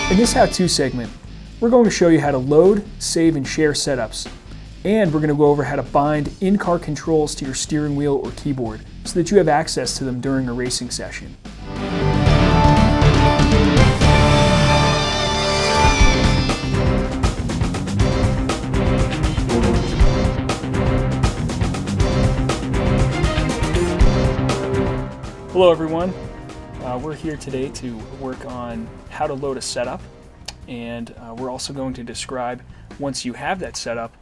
In this how-to segment, we're going to show you how to load, save, and share setups. And we're going to go over how to bind in-car controls to your steering wheel or keyboard so that you have access to them during a racing session. Hello everyone, we're here today to work on how to load a setup, and we're also going to describe, once you have that setup,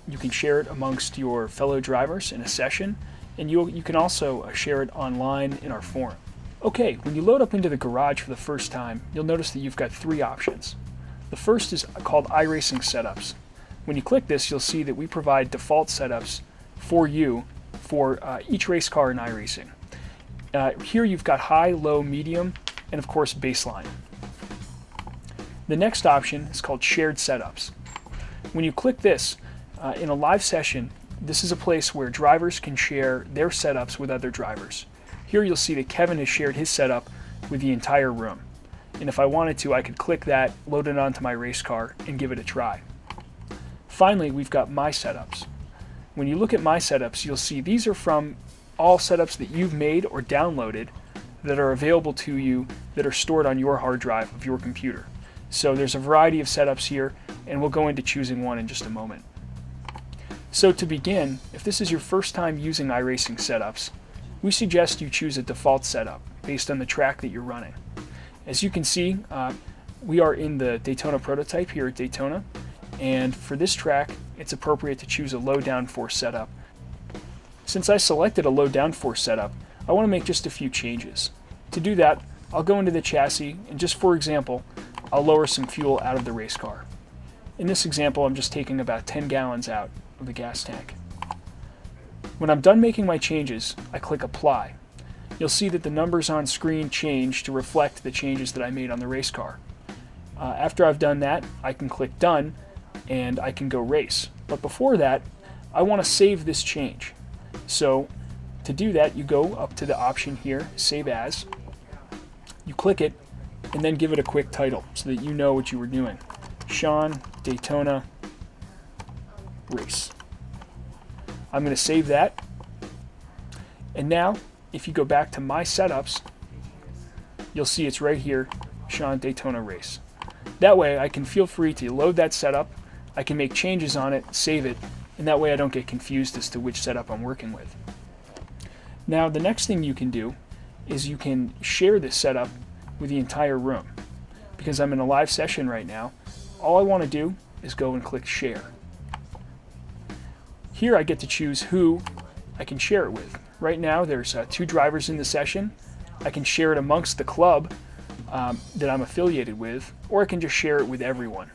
you can share it amongst your fellow drivers in a session, and you can also share it online in our forum. Okay, when you load up into the garage for the first time, you'll notice that you've got three options. The first is called iRacing Setups. When you click this, you'll see that we provide default setups for you for each race car in iRacing. Here you've got high, low, medium, and of course baseline. The next option is called Shared Setups. When you click this, in a live session, this is a place where drivers can share their setups with other drivers. Here you'll see that Kevin has shared his setup with the entire room. And if I wanted to, I could click that, load it onto my race car, and give it a try. Finally, we've got My Setups. When you look at My Setups, you'll see these are from all setups that you've made or downloaded that are available to you that are stored on your hard drive of your computer. So there's a variety of setups here, and we'll go into choosing one in just a moment. So to begin, if this is your first time using iRacing setups, we suggest you choose a default setup based on the track that you're running. As you can see, we are in the Daytona prototype here at Daytona, and for this track, it's appropriate to choose a low downforce setup. Since I selected a low downforce setup, I want to make just a few changes. To do that, I'll go into the chassis, and just for example, I'll lower some fuel out of the race car. In this example, I'm just taking about 10 gallons out of the gas tank. When I'm done making my changes, I click Apply. You'll see that the numbers on screen change to reflect the changes that I made on the race car. After I've done that, I can click Done, and I can go race. But before that, I want to save this change. So to do that, you go up to the option here, Save As. You click it, and then give it a quick title so that you know what you were doing. Sean Daytona Race. I'm going to save that. And now, if you go back to My Setups, you'll see it's right here, Sean Daytona Race. That way I can feel free to load that setup, I can make changes on it, save it, and that way I don't get confused as to which setup I'm working with. Now the next thing you can do is you can share this setup with the entire room. Because I'm in a live session right now, all I want to do is go and click Share. Here I get to choose who I can share it with. Right now there's 2 drivers in the session. I can share it amongst the club that I'm affiliated with, or I can just share it with everyone.